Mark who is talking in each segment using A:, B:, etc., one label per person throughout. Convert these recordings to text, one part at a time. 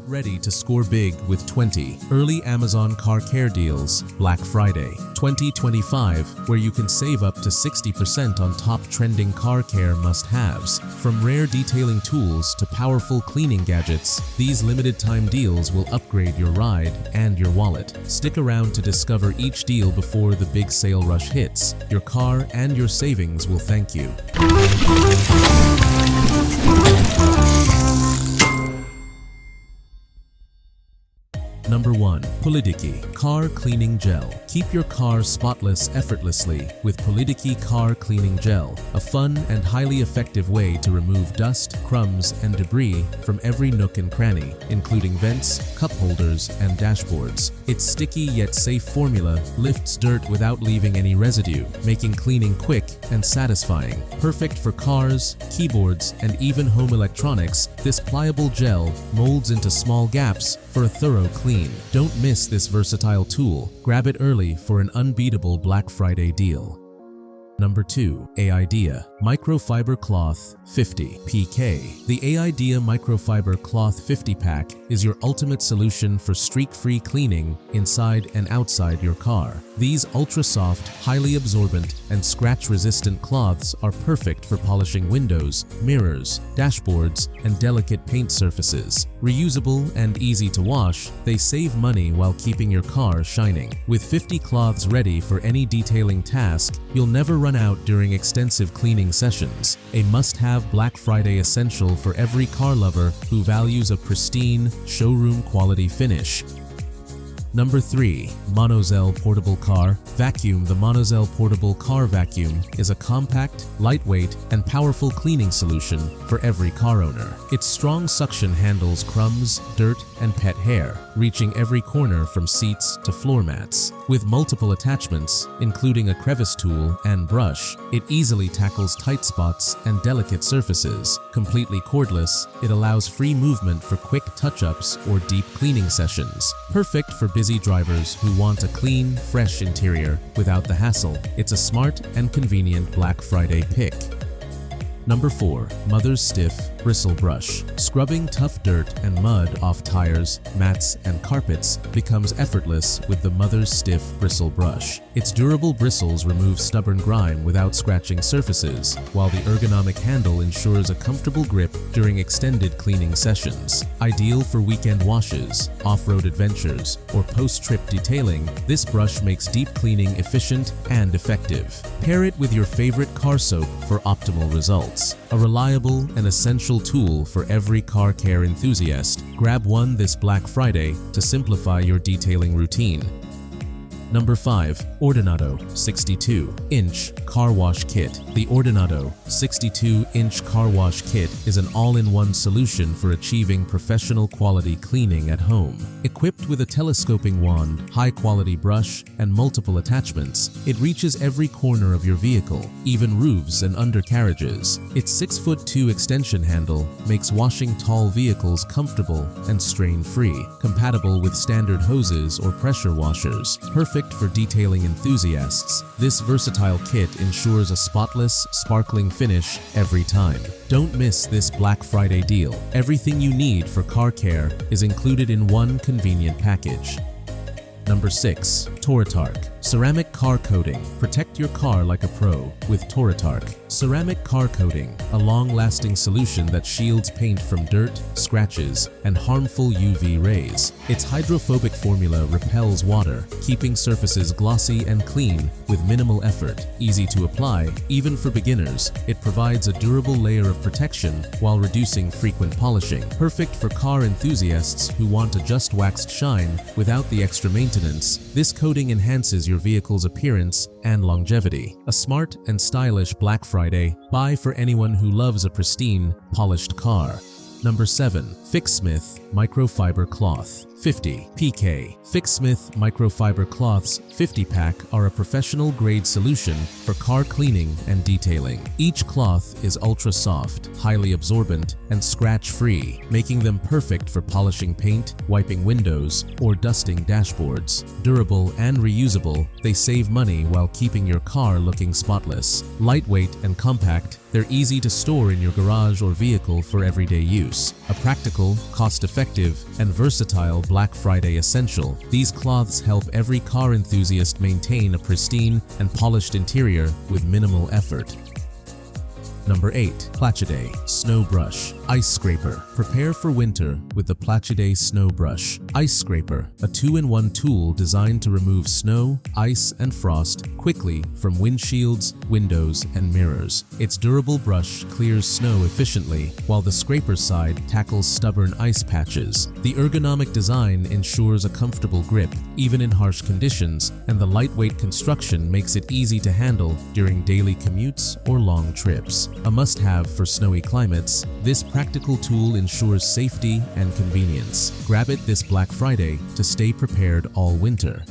A: ready to score big with 20 early Amazon car care deals Black Friday 2025, where you can save up to 60% on top trending car care must-haves. From rare detailing tools to powerful cleaning gadgets, these limited-time deals will upgrade your ride and your wallet. Stick around to discover each deal before the big sale rush hits. Your car and your savings will thank you. Number 1. Pulidiki Car Cleaning Gel. Keep your car spotless effortlessly with Pulidiki Car Cleaning Gel, a fun and highly effective way to remove dust, crumbs, and debris from every nook and cranny, including vents, cup holders, and dashboards. Its sticky yet safe formula lifts dirt without leaving any residue, making cleaning quick and satisfying. Perfect for cars, keyboards, and even home electronics, this pliable gel molds into small gaps for a thorough clean. Don't miss this versatile tool. Grab it early for an unbeatable Black Friday deal. Number 2. Aidea Microfiber Cloth 50 PK. The Aidea Microfiber Cloth 50 pack is your ultimate solution for streak-free cleaning inside and outside your car. These ultra-soft, highly absorbent, and scratch-resistant cloths are perfect for polishing windows, mirrors, dashboards, and delicate paint surfaces. Reusable and easy to wash, they save money while keeping your car shining. With 50 cloths ready for any detailing task, you'll never run out during extensive cleaning sessions. A must-have Black Friday essential for every car lover who values a pristine, showroom-quality finish. Number 3. Monozel Portable Car Vacuum. The Monozel Portable Car Vacuum is a compact, lightweight, and powerful cleaning solution for every car owner. Its strong suction handles crumbs, dirt, and pet hair, reaching every corner from seats to floor mats. With multiple attachments, including a crevice tool and brush, it easily tackles tight spots and delicate surfaces. Completely cordless, it allows free movement for quick touch-ups or deep cleaning sessions. Perfect for busy drivers who want a clean, fresh interior without the hassle. It's a smart and convenient Black Friday pick. Number 4. Mother's Stiff Bristle Brush. Scrubbing tough dirt and mud off tires, mats, and carpets becomes effortless with the Mother's Stiff Bristle Brush. Its durable bristles remove stubborn grime without scratching surfaces, while the ergonomic handle ensures a comfortable grip during extended cleaning sessions. Ideal for weekend washes, off-road adventures, or post-trip detailing, this brush makes deep cleaning efficient and effective. Pair it with your favorite car soap for optimal results. A reliable and essential tool for every car care enthusiast. Grab one this Black Friday to simplify your detailing routine. Number 5. Ordenado 62-inch Car Wash Kit. The Ordenado 62-inch Car Wash Kit is an all-in-one solution for achieving professional quality cleaning at home. Equipped with a telescoping wand, high-quality brush, and multiple attachments, it reaches every corner of your vehicle, even roofs and undercarriages. Its 6'2" extension handle makes washing tall vehicles comfortable and strain-free, compatible with standard hoses or pressure washers. Perfect for detailing enthusiasts, this versatile kit ensures a spotless, sparkling finish every time. Don't miss this Black Friday deal. Everything you need for car care is included in one convenient package. Number 6. Toretark Ceramic Car Coating. Protect your car like a pro with Toretark. Ceramic car coating, a long-lasting solution that shields paint from dirt, scratches, and harmful UV rays. Its hydrophobic formula repels water, keeping surfaces glossy and clean with minimal effort. Easy to apply, even for beginners, it provides a durable layer of protection while reducing frequent polishing. Perfect for car enthusiasts who want a just waxed shine without the extra maintenance. This coating enhances your vehicle's appearance and longevity. A smart and stylish Black Friday buy for anyone who loves a pristine, polished car. Number 7. Fixsmith Microfiber Cloth 50 PK. Fixsmith Microfiber Cloths 50 pack are a professional-grade solution for car cleaning and detailing. Each cloth is ultra-soft, highly absorbent, and scratch-free, making them perfect for polishing paint, wiping windows, or dusting dashboards. Durable and reusable, they save money while keeping your car looking spotless. Lightweight and compact, They're easy to store in your garage or vehicle for everyday use. A practical, cost-effective, and versatile Black Friday essential, these cloths help every car enthusiast maintain a pristine and polished interior with minimal effort. Number 8. Plachiday Snow Brush Ice Scraper. Prepare for winter with the Plachiday Snow Brush Ice Scraper, a 2-in-1 tool designed to remove snow, ice, and frost quickly from windshields, windows, and mirrors. Its durable brush clears snow efficiently, while the scraper side tackles stubborn ice patches. The ergonomic design ensures a comfortable grip, even in harsh conditions, and the lightweight construction makes it easy to handle during daily commutes or long trips. A must-have for snowy climates, this practical tool ensures safety and convenience. Grab it this Black Friday to stay prepared all winter.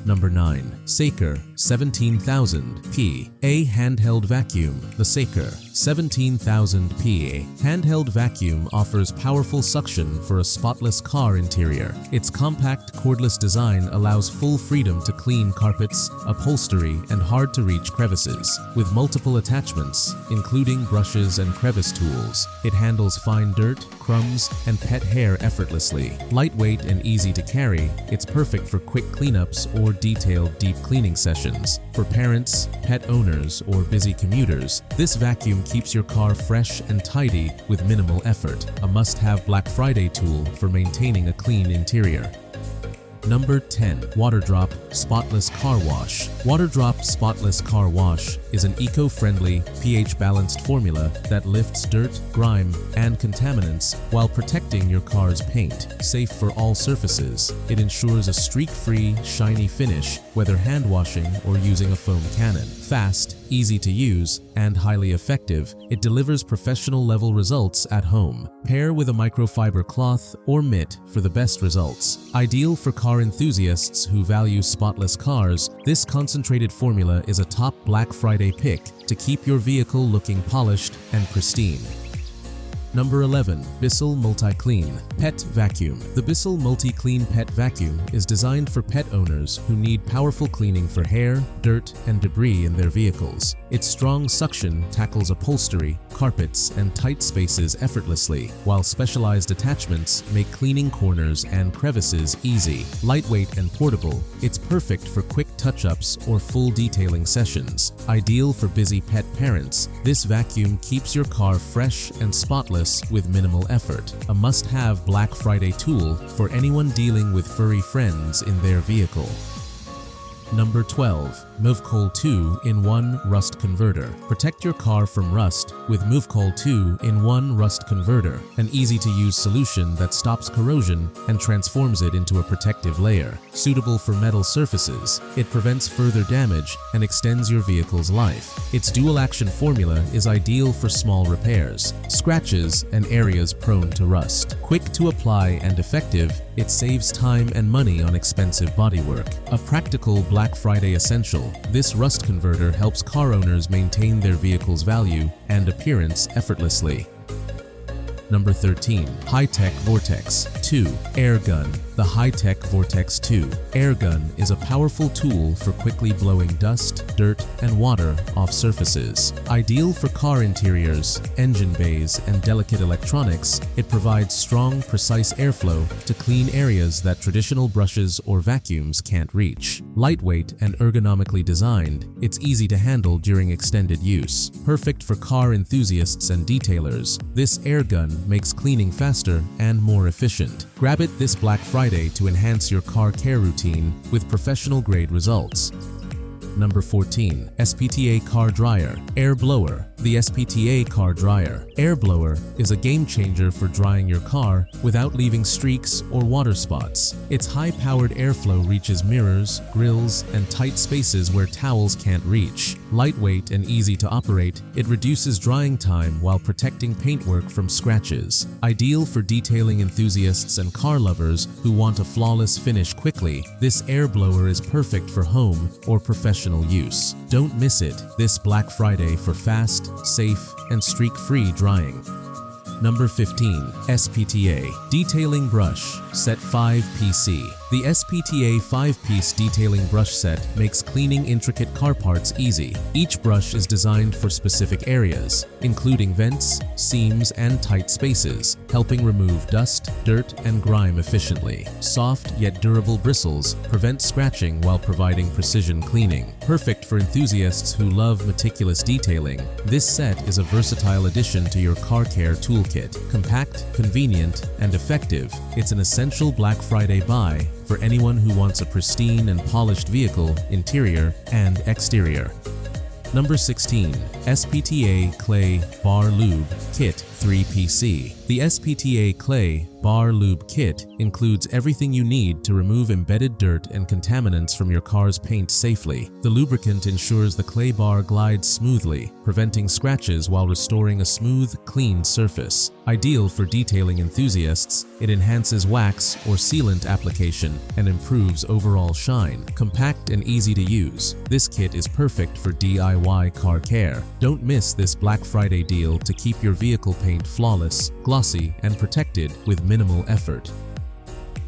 A: Number 9. Saker 17,000P A handheld vacuum. The Saker 17,000P handheld vacuum offers powerful suction for a spotless car interior. Its compact, cordless design allows full freedom to clean carpets, upholstery, and hard-to-reach crevices. With multiple attachments, including brushes and crevice tools, it handles fine dirt, crumbs, and pet hair effortlessly. Lightweight and easy to carry, it's perfect for quick cleanups or detailed deep cleaning sessions. For parents, pet owners, or busy commuters, this vacuum keeps your car fresh and tidy with minimal effort. A must-have Black Friday tool for maintaining a clean interior. Number 10. Waterdrop Spotless Car Wash. Waterdrop Spotless Car Wash is an eco-friendly, pH-balanced formula that lifts dirt, grime, and contaminants while protecting your car's paint. Safe for all surfaces, it ensures a streak-free, shiny finish, whether hand washing or using a foam cannon. Fast, easy to use, and highly effective, it delivers professional-level results at home. Pair with a microfiber cloth or mitt for the best results. Ideal for car enthusiasts who value spotless cars, this concentrated formula is a top Black Friday pick to keep your vehicle looking polished and pristine. Number 11. Bissell Multiclean Pet Vacuum. The Bissell Multiclean Pet Vacuum is designed for pet owners who need powerful cleaning for hair, dirt, and debris in their vehicles. Its strong suction tackles upholstery, carpets, and tight spaces effortlessly, while specialized attachments make cleaning corners and crevices easy. Lightweight and portable, it's perfect for quick touch-ups or full detailing sessions. Ideal for busy pet parents, this vacuum keeps your car fresh and spotless with minimal effort. A must-have Black Friday tool for anyone dealing with furry friends in their vehicle. Number 12. meuvcol 2-in-1 Rust Converter. Protect your car from rust with meuvcol 2-in-1 Rust Converter, an easy-to-use solution that stops corrosion and transforms it into a protective layer. Suitable for metal surfaces, it prevents further damage and extends your vehicle's life. Its dual-action formula is ideal for small repairs, scratches, and areas prone to rust. Quick to apply and effective, it saves time and money on expensive bodywork. A practical Black Friday essential, this rust converter helps car owners maintain their vehicle's value and appearance effortlessly. Number 13. High-Tech Vortex 2 Air Gun. The High-Tech Vortex 2 Air Gun is a powerful tool for quickly blowing dust, dirt, and water off surfaces. Ideal for car interiors, engine bays, and delicate electronics, it provides strong, precise airflow to clean areas that traditional brushes or vacuums can't reach. Lightweight and ergonomically designed, it's easy to handle during extended use. Perfect for car enthusiasts and detailers, this air gun makes cleaning faster and more efficient. Grab it this Black Friday to enhance your car care routine with professional-grade results. Number 14. SPTA Car Dryer Air Blower. The SPTA Car Dryer Air Blower is a game-changer for drying your car without leaving streaks or water spots. Its high-powered airflow reaches mirrors, grills, and tight spaces where towels can't reach. Lightweight and easy to operate, it reduces drying time while protecting paintwork from scratches. Ideal for detailing enthusiasts and car lovers who want a flawless finish quickly, this air blower is perfect for home or professional use. Don't miss it this Black Friday for fast, safe, and streak-free drying. Number 15. SPTA Detailing Brush Set 5 PC. The SPTA 5-piece detailing brush set makes cleaning intricate car parts easy. Each brush is designed for specific areas, including vents, seams, and tight spaces, helping remove dust, dirt, and grime efficiently. Soft yet durable bristles prevent scratching while providing precision cleaning. Perfect for enthusiasts who love meticulous detailing, this set is a versatile addition to your car care toolkit. Compact, convenient, and effective, it's an essential Black Friday buy for anyone who wants a pristine and polished vehicle, interior and exterior. Number 16. SPTA Clay Bar Lube Kit 3PC. The SPTA Clay Bar Lube Kit includes everything you need to remove embedded dirt and contaminants from your car's paint safely. The lubricant ensures the clay bar glides smoothly, preventing scratches while restoring a smooth, clean surface. Ideal for detailing enthusiasts, it enhances wax or sealant application and improves overall shine. Compact and easy to use, this kit is perfect for DIY car care. Don't miss this Black Friday deal to keep your vehicle paint flawless, glossy, and protected with minimal effort.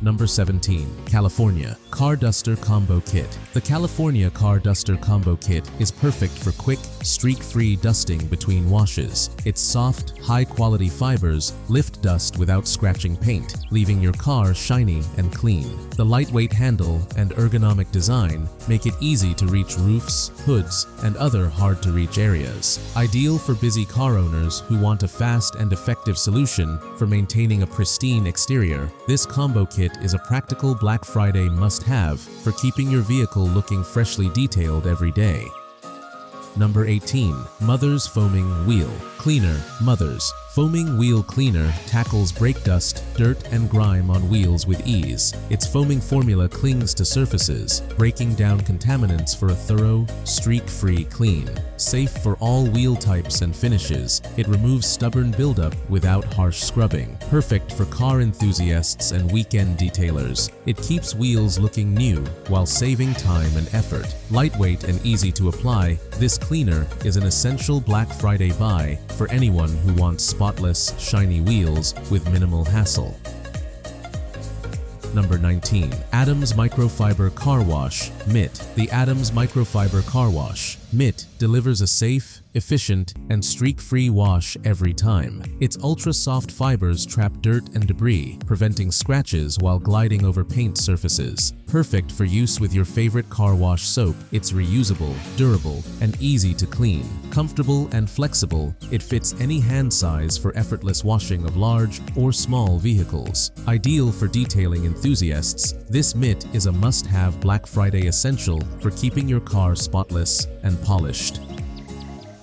A: Number 17. California Car Duster Combo Kit. The California Car Duster Combo Kit is perfect for quick, streak-free dusting between washes. Its soft, high-quality fibers lift dust without scratching paint, leaving your car shiny and clean. The lightweight handle and ergonomic design make it easy to reach roofs, hoods, and other hard-to-reach areas. Ideal for busy car owners who want a fast and effective solution for maintaining a pristine exterior, this combo kit is a practical Black Friday must-have for keeping your vehicle looking freshly detailed every day. Number 18. Mother's Foaming Wheel Cleaner. Mother's Foaming Wheel Cleaner tackles brake dust, dirt, and grime on wheels with ease. Its foaming formula clings to surfaces, breaking down contaminants for a thorough, streak-free clean. Safe for all wheel types and finishes, it removes stubborn buildup without harsh scrubbing. Perfect for car enthusiasts and weekend detailers, it keeps wheels looking new while saving time and effort. Lightweight and easy to apply, this cleaner is an essential Black Friday buy for anyone who wants spotless, shiny wheels with minimal hassle. Number 19. Adams Microfiber Car Wash Mitt. The Adams Microfiber Car Wash Mitt delivers a safe, efficient, and streak-free wash every time. Its ultra-soft fibers trap dirt and debris, preventing scratches while gliding over paint surfaces. Perfect for use with your favorite car wash soap, it's reusable, durable, and easy to clean. Comfortable and flexible, it fits any hand size for effortless washing of large or small vehicles. Ideal for detailing enthusiasts, this mitt is a must-have Black Friday essential for keeping your car spotless and polished.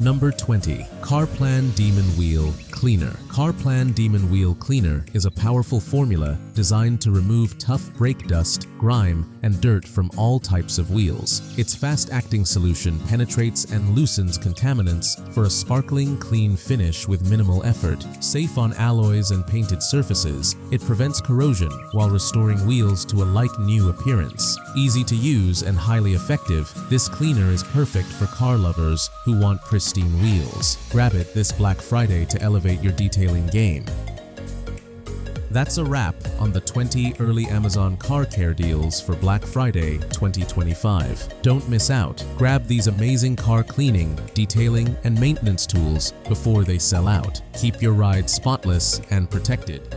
A: Number 20. Carplan Demon Wheel Cleaner. Carplan Demon Wheel Cleaner is a powerful formula designed to remove tough brake dust, grime, and dirt from all types of wheels. Its fast-acting solution penetrates and loosens contaminants for a sparkling, clean finish with minimal effort. Safe on alloys and painted surfaces, it prevents corrosion while restoring wheels to a like-new appearance. Easy to use and highly effective, this cleaner is perfect for car lovers who want pristine wheels. Grab it this Black Friday to elevate your detailing game. That's a wrap on the 20 early Amazon car care deals for Black Friday 2025. Don't miss out. Grab these amazing car cleaning, detailing, and maintenance tools before they sell out. Keep your ride spotless and protected.